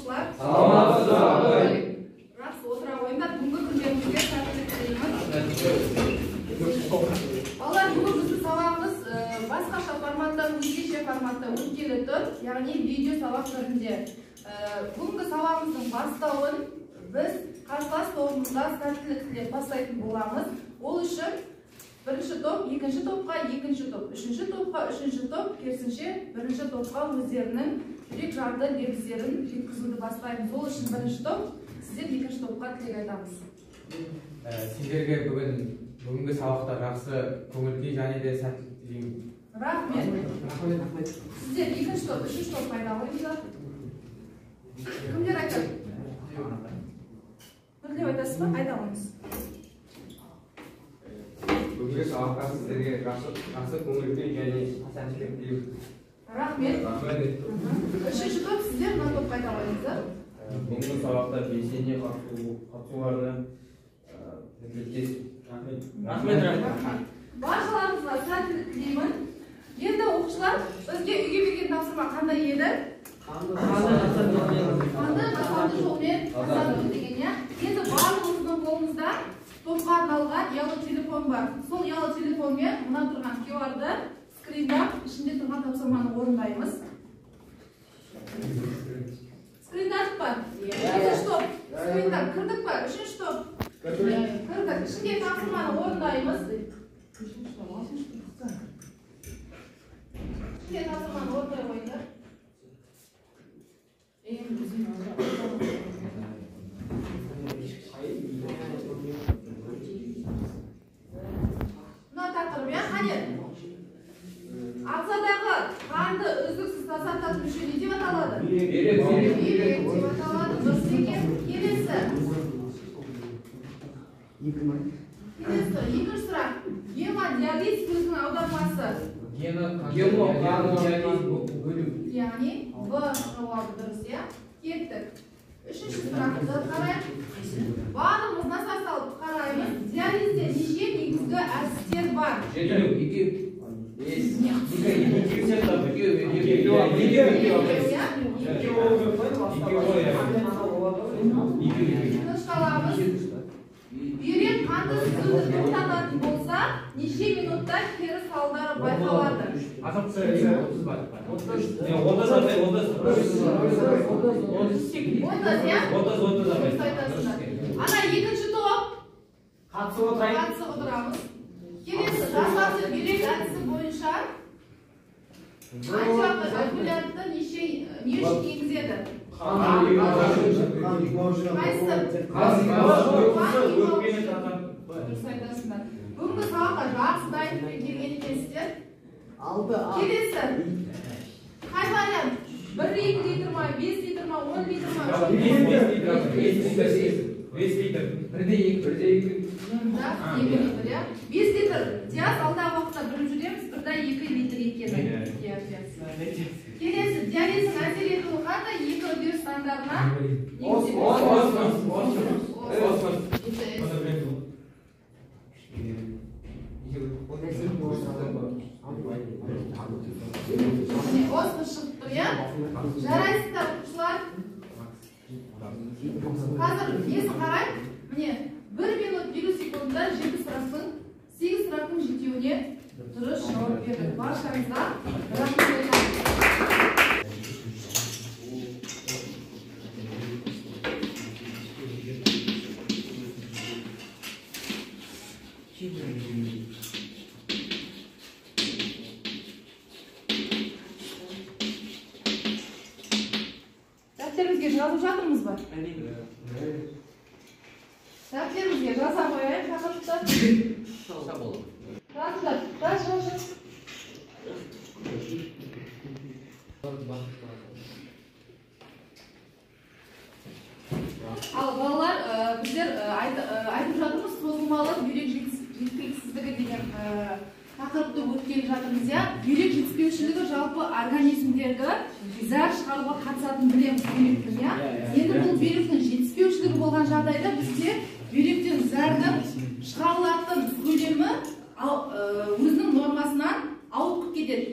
оқушылар? Саламатсыздар. Жақсы, отыра қойыңдар. Бүгінгі күндеріңізге сәттілік тілеймін. Балалар, бүгін біздің сабағымыз басқаша форматтан өзгеше форматта өткелі тұр, яғни видео сабақ түрінде. Бүгінгі сабағымыздың бастауын біз қарсылас тобымызда сәттілік тілеп бастайтын боламыз. Ол үшін бірінші топ, екінші топқа, екінші топ, үшінші топқа, үшінші топ, керісінше бірінші топқа өздерінің жүрек жарды лебіздерін жеткізуді бастаймыз. Ол үшін бірінші топ, сіздер екінші топқа тілек айтамыз. Сіздерге бүгінгі сабақта жақсы көңіл-күй және де сәттілік тілеймін. Рахмет. Сіздер екінші топ, үшінші топ пайда қойыңыздар. Кімдер айтады? Бірлеп айтасыз ба? Айта қойыңыз. Бүгінгі сабақта сіздерге жақсы көңіл-күй және сәттілік тілеймін. Рахмет. Үшінші топ, сіздер мына топқа айта қойыңыздар. Бүгінгі сабақта белсене қатысуларына тілектеспін. Рахмет. Баршаларыңызға сәттілік тілеймін. Енді оқушылар, бізге үйге берген тапсырма қандай еді? Қандай жасанды жолмен жасадық деген, иә? Енді барлығымыздың қолымызда топқа арналған ұялы телефон бар. Сол ұялы телефонмен мына тұрған QR-ды скриндап, ішінде тұрған тапсырманы орындаймыз. Скриндадық па? Екінші топ. Скриндап кірдік па? Үшінші топ. Кірдік. Ішінде тапсырманы орындаймыз. Ішінде тапсырманы орындай қойыңдар. Мына тақырып, иә, қане? Ағзадағы қанды үздіксіз тазартатын мүше не деп аталады? Бүйрек деп аталады. Дұрыс екен. Келесі. Екінші сұрақ. Гемодиализ сөзінің аудармасы. Яғни В жауабы дұрыс, иә? Кеттік. Үшінші сұрақты қарайық. Барлығымыз насар салып қараймыз. Диализде неше негізгі әдістер бар? Бүйрек қанды сүзуді тоқтататын болса, неше минутта кері салдары байқалады? Ана екінші топ қатысып отырамыз. Келесі жасанды бүйрек әдісі бойынша антиокулянтты не үшін енгізеді? Бүгінгі сабаққа жақсы дайындықпен келген екенсіздер. Келесі. Қай вариант? 1-2 литр ма, 5 литр ма, 10 литр ма? 5 литр. 1-2 литр. 5 литр. Диаз алдағы уақытта біліп жүреміз, 1-2 литр екені. Келесі, диализдің әсер етуі қандай екі үдеу стандарына? Осмос шығып тұр, иә? Жарайсыздар, оқушылар. Қазір несі қарай? Міне, 1 минут 1 секундда 7 сұрақтың, 8 сұрақтың жетеуіне дұрыс жауап бердік. Баршаңызға рахмет айтамын. Дәптерімізге жазып жатырмыз ба? Дәптерімізге жаза қояйық тақырыпты. Жазыңдар. Жаз. Ал балалар, біздер айтып жатырмыз, созылмалы бүйрек жеткіліксіздігі деген тақырыпты өткелі жатырмыз, иә? Бүйрек жетіспеушілігі жалпы организмдегі зәр шығаруға қатысатын білеміз бүйректің, иә? Енді бұл бүйректің жетіспеушілігі болған жағдайда бізде бүйректен зәрдің шығарылатын көлемі өзінің нормасынан ауытқып кетеді.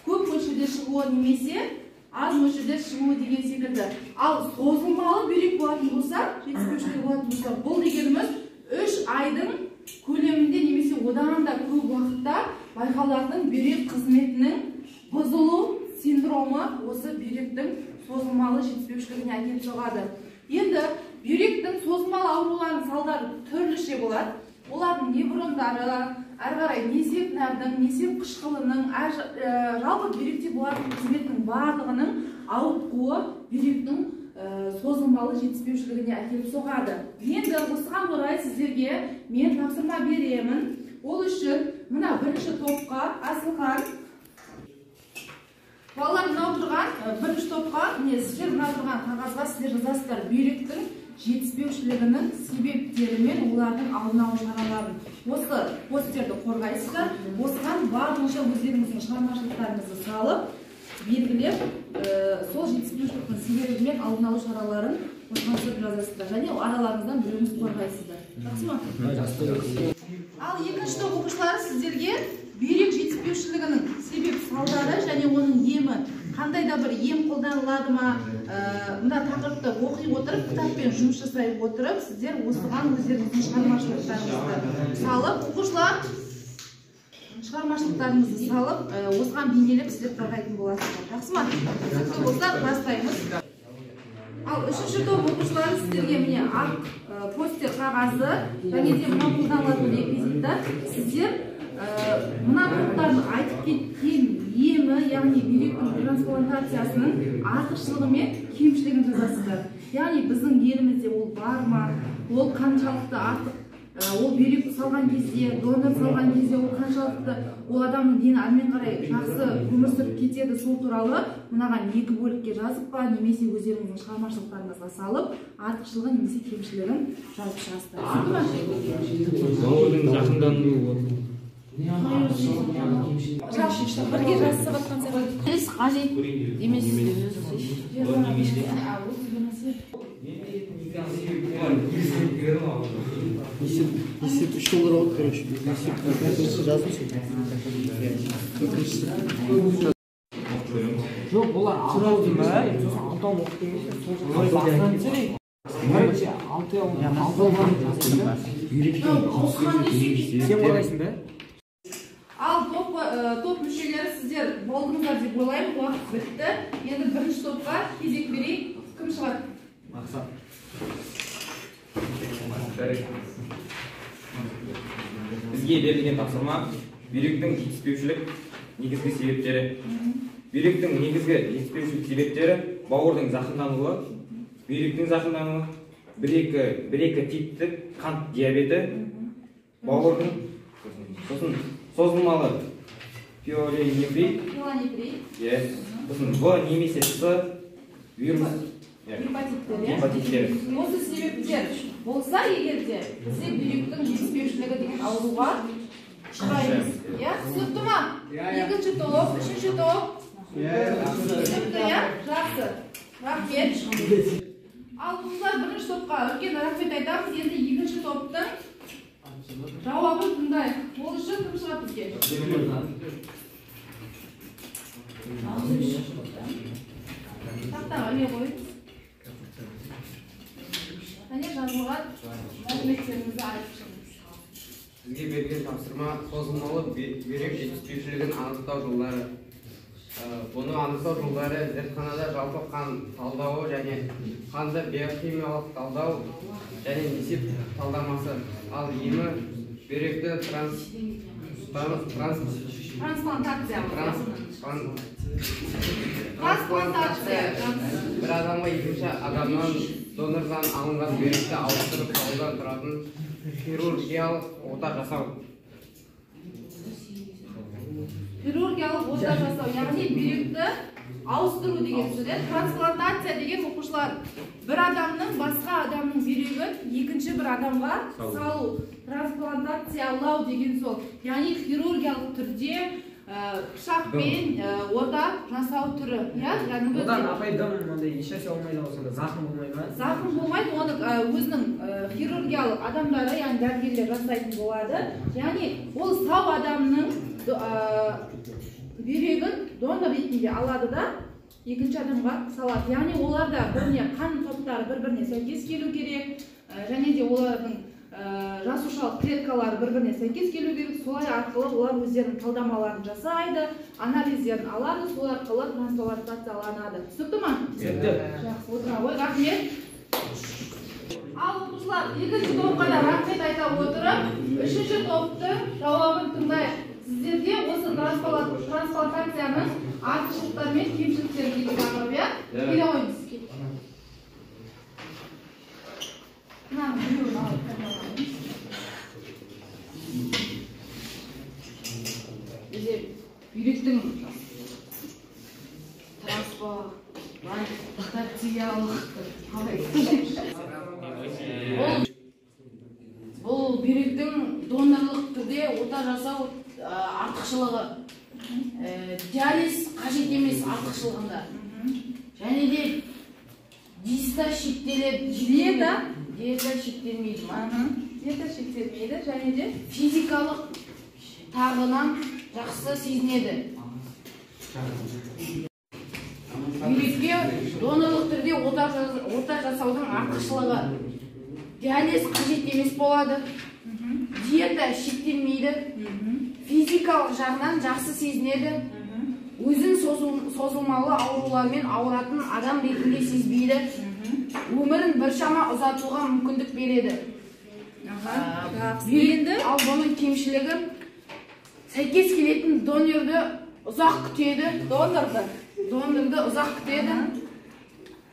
Көп мөлшерде шығуы немесе аз мөлшерде шығуы деген секілді. Ал созылмалы бүйрек болатын болса, жетіспеушілік болатын болса, бұл дегеніміз 3 айдың көлемінде немесе одан да көп уақытта байқалатын бүйрек қызметінің бұзылу синдромы осы бүйректің созылмалы жетіспеушілігіне әкеліп соғады. Енді бүйректің созылмалы ауруларының салдары түрліше болады. Олардың неврондары, әрі қарай несеп нәрдің, несеп қышқылының, жалпы бүйректе болатын қызметтің барлығының ауытқуы бүйректің созылмалы жетіспеушілігіне әкеліп соғады. Енді осыған орай сіздерге мен тапсырма беремін. Ол үшін мына бірінші топқа Асылхан, балалар мынау тұрған бірінші топқа, сіздер мынау тұрған қағазға сіздер жазасыздар бүйректің жетіспеушілігінің себептері мен олардың алдын алу шараларын. Осы посттерді қорғайсыздар. Осыған барынша өздеріңіздің шығармашылықтарыңызды салып, белгілеп, сол жетіспеушіліктің себебі мен алдын алу шараларын осыған түсіріп жазасыздар. Және араларыңыздан біреуіңіз қорғайсыздар. Жақсы ма? Ал екінші топ оқушылары сіздерге бүйрек жетіспеушілігінің себеп салдары және оның емі қандай да бір ем қолданылады ма, мына тақырыпты оқи отырып, кітаппен жұмыс жасай отырып, сіздер осыған өздеріңіздің шығармашылықтарыңызды салып, оқушылар шығармашылықтарыңызды салып, осыған бейнелеп сіздер қорғайтын боласыздар. Жақсы ма? Түсінікті болса, бастаймыз. Ал үшінші топ оқушылары сіздерге міне ақ постер қағазы және де мына қолданылатын реквизиттар. Сіздер мына топтарды айтып кеткен емі, яғни бүйректің трансплантациясының артықшылығы мен кемшілігін жазасыздар. Яғни біздің елімізде ол бар ма, ол қаншалықты артық, ол бүйрек салған кезде, донор салған кезде ол қаншалықты ол адамның дені әрмен қарай жақсы өмір сүріп кетеді, сол туралы мынаған 2 бөлікке жазып па, немесе өздеріңіздің шығармашылықтарыңызға салып, артықшылығы немесе кемшілігін жазып шығасыздар. Бауырдың жақындануы бірге жазып жатқан сияқты. Қажет емес. Есеп 3 доллар алып, короче. Жоқ, олар алтауын оқып емесе, сол басынан түсірейік. Сен ойлайсың ба? Ал топ мүшелері сіздер болдыңыздар деп ойлаймын, уақыт бітті. Енді бірінші топқа кезек берейік. Кім шығады? Мақсат. Бізге берілген тапсырма бүйректің жетіспеушілік негізгі себептері. Бүйректің негізгі жетіспеушілік себептері бауырдың зақымдануы, бүйректің зақымдануы, бір-екі типтік қант диабеті, бауырдың созылмалы пиелонефрит, В немесе С вирус гепатиттері. Осы себептер болса егерде бізде бүйректің жетіспеушілігі деген ауруға ұшыраймыз. Түсінікті ма? Екінші топ, үшінші топ. Түсінікті, жақсы. Рахмет. Ал бұлар бірінші топқа үлкен рахмет айтамыз. Енді екінші топтың жауабын тыңдайық. Ол үшін кім шығады бізге? Тақтаға не қойыңыз? Және жазылған мәліметтеріңізді айтып шығыңыз. Бізге берген тапсырма созылмалы бүйрек жетіспеушілігін анықтау жолдары. Бұны анықтау жолдары зертханада жалпы қан талдауы және қанды биохимиялық талдау және несеп талдамасы. Ал емі бүйректі Трансплантация. Бір адамға екінші адамнан донордан алынған бүйректі ауыстырып салудан тұратын хирургиялық ота жасау. Хирургиялық ота жасау, яғни бүйректі ауыстыру деген сөз. Трансплантация деген оқушылар бір адамның басқа адамның бүйрегін екінші бір адамға салу. Трансплантациялау деген сол. Яғни хирургиялық түрде пышақпен ота жасау түрі. Одан апайдан мынандай ешнәрсе болмайды, осында зақым болмайды ма? Зақым болмайды, оны өзінің хирургиялық адамдары, яғни дәрігерлер жасайтын болады. Яғни ол сау адамның бүйрегін донор ретінде алады да, екінші адамға салады. Яғни оларда біріне қан топтары бір-біріне сәйкес келу керек, және де олардың жасушалық клеткалары бір-біріне сәйкес келу керек. Солай арқылы олар өздерінің талдамаларын жасайды, анализдерін алады, сол арқылы трансплантацияланады. Түсінікті ма? Түсінікті. Жақсы, отыра ғой, рахмет. Ал оқушылар, екінші топқа да рахмет айта отырып, үшінші топтың жауабын тыңдайық. Сіздерге осы трансплантацияның артықшылықтары мен кемшіліктері деген тақырып, иә? Келе қойыңыз. Бүйректің трансплантациялық бұл бүйректің донорлық түрде ота жасау артықшылығы, диализ қажет емес артықшылығында, және де диета шектеледі, диета шектелмейді, және де физикалық тағынан жақсы сезінеді. Бүйрекке донорлық түрде ота жасаудың артықшылығы, диализ қажет емес болады, диета шектелмейді, физикалық жағынан жақсы сезінеді, өзін созылмалы аурулармен ауыратын адам ретінде сезбейді, өмірін біршама ұзартуға мүмкіндік береді. Ал бұның кемшілігі сәйкес келетін донорды ұзақ күтеді,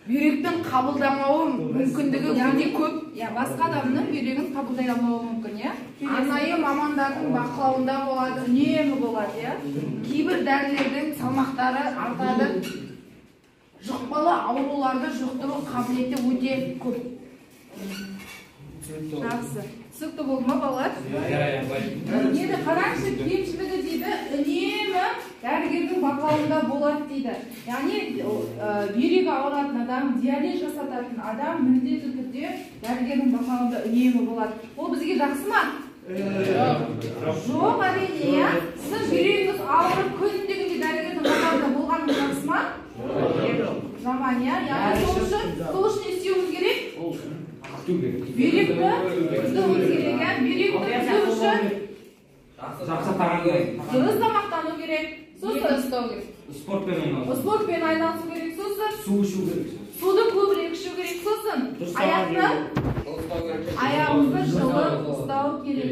бүйректің қабылдамауы мүмкіндігі өте көп. Басқа адамның бүйрегін қабылдай алмауы мүмкін, арнайы мамандардың бақылауында болады, үнемі болады. Кейбір дәрілердің салмақтары артады, жұқпалы ауруларды жұқтыру қабілеті өте көп. Жақсы. Түсінікті болды ма, балалар? Енді қараңызшы, кемшілігі дейді, үнемі дәрігердің бақылауында болады дейді. Яғни бүйрегі ауыратын адам, диализ жасататын адам міндетті түрде дәрігердің бақылауында үнемі болады. Ол бізге жақсы ма? Жоқ, әрине. Сіз бүйрегіңіз ауырып, күнде дәрігердің бақылауында болғаныңыз жақсы ма? Жаман, яғни сол үшін не істеуіміз керек? Бүйректі күздеуіміз керек, бүйректі күздеу үшін дұрыс тамақтану керек, спортпен айналысу керек, суды көбірек ішу керек, аяғымызды жылы ұстау керек.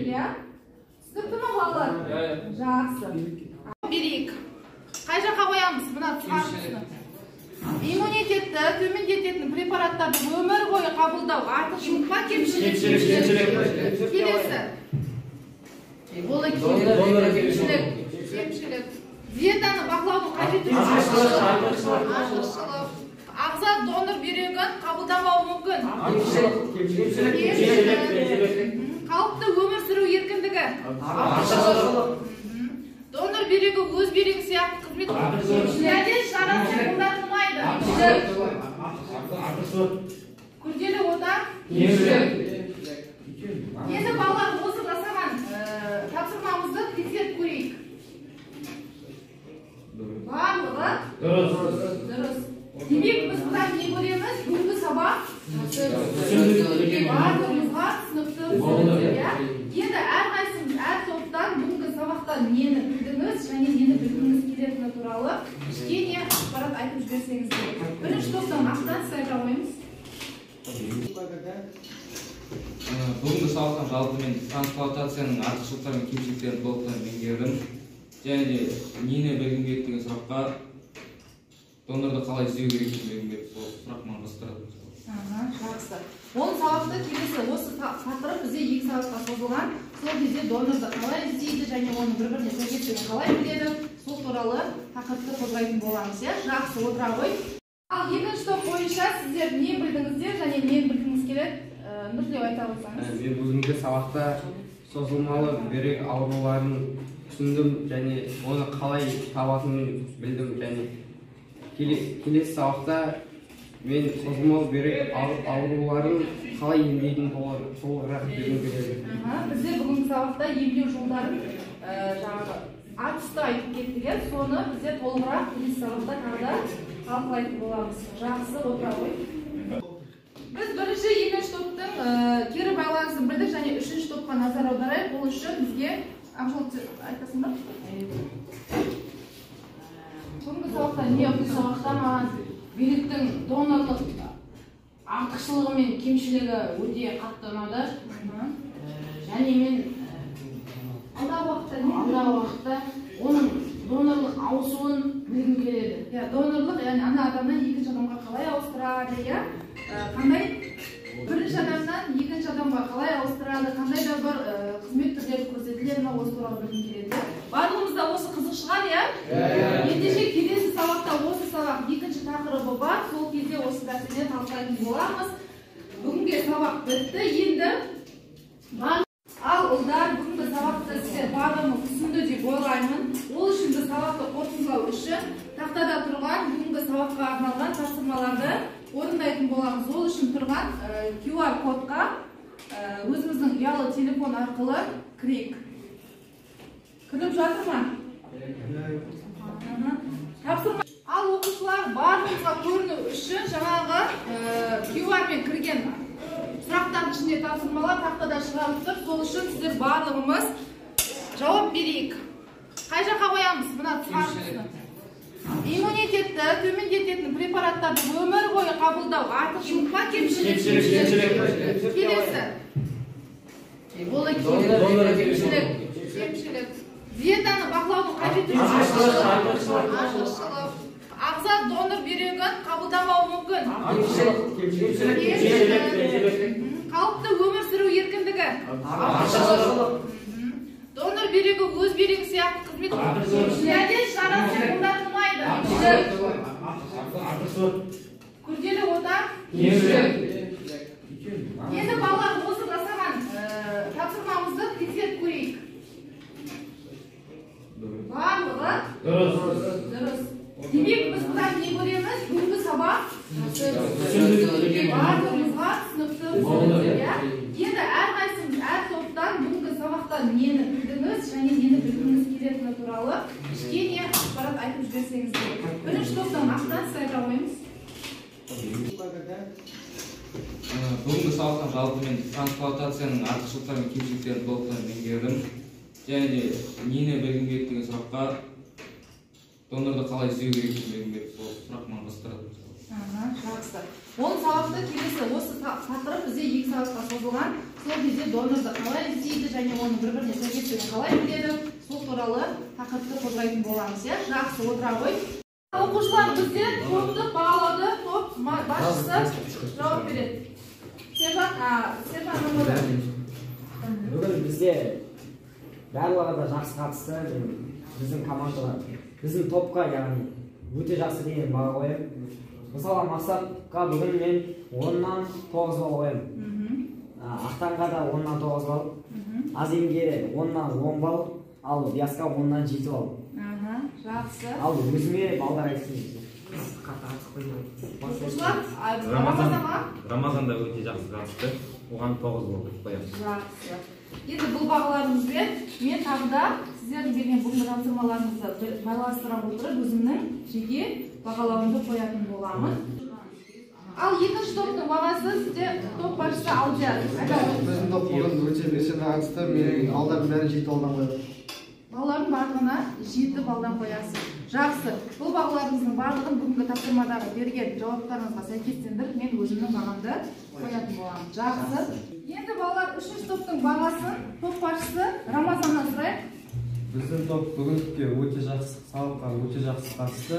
Түсінікті ме, балалар? Жақсы. Берейік. Қай жаққа қоямыз? Мына тұсқаны. Иммунитетті төмендететін препараттарды өмір бойы қабылдау артықшылық па, кемшілік? Келесі. Кемшілік. Диетаны бақылаудың қажеті артықшылық. Ағза донор бүйрегін қабылдамауы мүмкін. Қалыпты өмір сүру еркіндігі. Донор бүйрегі өз бүйрегі сияқты қызмет диализ шарасы қолданылмайды. Күрделі ота. Енді балалар осы жасаған тапсырмамызды тексеріп көрейік. Барлығы дұрыс. Демек біз бұдан не көреміз? Бүгінгі сабақ барлығымызға түсінікті болды. Енді әрқайсымыз әр топтан бүгінгі сабақта нені білдіңіз және нені білгіңіз келетіні туралы кішкене ақпарат айтып жіберсеңіз керек. Бірінші топтан ақтан сіз айта қойыңыз. Бүгінгі сабақтан жалпы мен трансплантацияның артықшылықтары мен кемшіліктерін толықтай меңгердім. Және де нені білгім келеді деген сұраққа донорды қалай іздеу керектігін білгім келеді. Сол сұрақ маған қызықтырады. Жақсы. Ол сабақта келесі осы тақырып бізде 2 сағатқа созылған. Сол кезде донорды қалай іздейді және оның бір-біріне сәйкестігін қалай біледі, сол туралы тақырыпты қозғайтын боламыз. Жақсы, отыра ғой. Ал екінші топ бойынша сіздер не білдіңіздер және не білгіңіз келеді? Нұртілеу айта отырсаңыз. Мен бүгінгі сабақта созылмалы бүйрек ауруларын түсіндім және оны қалай табатынын білдім және келесі сабақта мен созылмалы бүйрек ауруларын қалай емдейтін толығырақ білгім келеді. Бізде бүгінгі сабақта емдеу жолдарын жаңағы ат үсті айтып кеттік, соны бізде толығырақ келесі сабақта тағы да талқылайтын боламыз. Жақсы, отыра ғой. Біз бірінші, екінші топтың кері байланысын білдік және үшінші топқа назар аударайық. Бұл үшін бізге Ақжол айтасың ба? Бүгінгі сабақта не оқиды? Сабақта маған биліктің донорлық артықшылығы мен кемшілігі өте қатты ұнады. Және мен алдағы уақытта оның донорлық ауысуын білгім келеді. Донорлық, яғни ана адамнан екінші адамға қалай ауыстырады, қандай бірінші адамнан екінші адамға қалай ауыстырады, қандай да бір қызмет түрлері көрсетіледі, осы туралы білгім келеді. Барлығымызда осы қызық шығар, ендеше келесі сабақта осы сабақ екінші тақырыбы бар, сол кезде осы нәрсені талқылайтын боламыз. Бүгінгі сабақ бітті, енді ал ұлдар, бүгінгі сабақты сіздер барлығымыз түсінді деп ойлаймын. Ол үшін біз сабақты қорытындылау үшін тақтада тұрған бүгінгі сабаққа арналған тапсырмаларды орындайтын боламыз. Ол үшін тұрған QR кодқа өзіміздің ұялы телефон арқылы кірейік. Кіріп жатыр ма? Тапсырма. Ал оқушылар барлығымызға көріну үшін жаңағы QR мен кірген сұрақтардың ішінде тапсырмалар тақтада шығарып тұр. Сол үшін сіздер барлығымыз жауап берейік. Қай жаққа қоямыз? Мына түсінікті. Иммунитетті төмендететін препараттарды өмір бойы қабылдау артықшылық па, кемшілік? Келесі. Кемшілік. Диетаны бақылаудың қажеттілігі. Артықшылық. Ағза донор бүйрегін қабылдамауы мүмкін. Қалыпты өмір сүру еркіндігі. Донор бүйрегі өз бүйрегі сияқты қызмет етеді. Шарасы қолданылмайды. Күрделі ота. Енді балалар осы жасаған тапсырмамызды тексеріп көрейік. Барлығы дұрыс. Демек біз бұдан не көреміз? Бүгінгі сабақ барлығымызға түсінікті болды. Енді әрқайсымыз әр топтан бүгінгі сабақтан нені білдіңіз және нені білгіңіз келетіні туралы кішкене ақпарат айтып жіберсеңіздер. Бірінші топтан Ақтан сіз айта қойыңыз. Бүгінгі сабақтан жалпы мен трансплантацияның артықшылықтары мен кемшіліктерін толықтай меңгердім. Және де нені білгім келеді деген сұраққа донорды қалай іздеу керек деген сол сұрақ маған қызықтырады. Жақсы. Ол сабақты келесі осы тақырып бізде 2 сағатқа созылған. Сол кезде донорды қалай іздейді және оның бір-біріне сәйкестігін қалай біледі, сол туралы тақырыпты қозғайтын боламыз. Жақсы, отыра ғой. Оқушылар бізде топты бағалады, топ басшысы жауап береді. Сержан бүгін бізде барлығы да жақсы қатысты. Біздің командаға, біздің топқа яғни өте жақсы деген баға қоямын. Мысалы Мақсатқа бүгін мен 10-нан 9 балл қоямын. Ақтанға да 10-нан 9 балл. Азимге 10-нан 10 балл, ал Диасқа 10-нан 7 балл. Жақсы. Ал өзіме балдар айтсын. Рамазанда өте жақсы қатысты. Оған 9 балл қоямын. Жақсы. Енді бұл бағаларымызбен мен тағы да сіздердің берген бүгінгі тапсырмаларыңызды байланыстыра отырып өзімнің жеке бағалауымды қоятын боламын. Ал екінші топтың бағасы сізде топ басшысы Алдияр. Біздің топ бүгін өте белсенді қатысты. Менің алдардың бәрі 7 балдан қояды. Балалардың барлығына 7 балдан қоясыз. Жақсы. Бұл бағаларыңыздың барлығын бүгінгі тапсырмадағы берген жауаптарыңызға сәйкестендіріп мен өзімнің бағамды қоятын боламын. Жақсы. Енді балалар үшінші топтың бағасын топ басшысы Рамазаннан сұрайық. Біздің топ бүгінге өте жақсы сабаққа өте жақсы қатысты.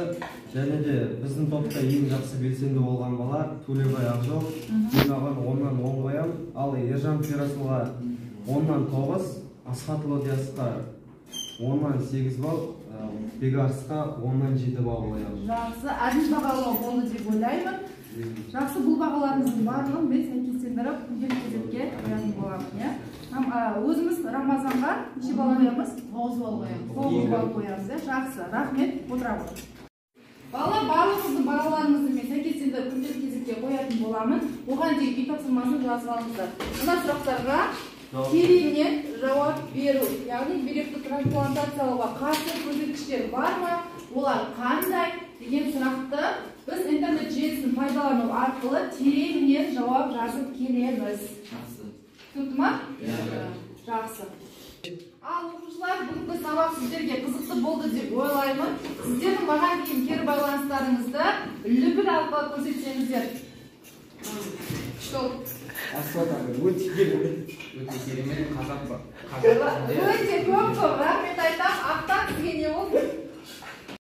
Және де біздің топта ең жақсы белсенді болған бала Төлебай Ақжол. Мен оған 10-нан 10 қоямын. Ал Ержан Перасылға 10-нан 9, Асхатұлы Диасқа 10-нан 8 балл, Бегарысқа 10-нан 7 балл қоямын. Жақсы, әділ бағалау болды деп ойлаймын. Жақсы, бұл бағаларыңыздың барлығын мен сәйкестендіріп күнделікті кезекке қоятын боламын. Өзіміз Рамазанға неше балл қоямыз? 9 балл қоямыз. 9 балл қоямыз. Жақсы, рахмет, отыра ғой. Балалар, барлығымыздың бағаларыңызды мен сәйкестендіріп күнделікті кезекке қоятын боламын. Оған дейін үй тапсырмасын жазып алыңыздар. Мына сұрақтарға тереңінен жауап беру. Яғни бүйректі трансплантациялауға қарсы көрсеткіштер бар ма? Олар қандай деген сұрақты арқылы тереңінен жауап жазып келеміз. Жақсы. Түсінікті ма? Жақсы. Ал оқушылар, бүгінгі сабақ сіздерге қызықты болды деп ойлаймын. Сіздердің маған кейін кері байланыстарыңызды үлгілі арқылы көрсетсеңіздер. Что? Өте керемет қазақ Өте көп, рахмет айтам. Ақтан сізге не болды?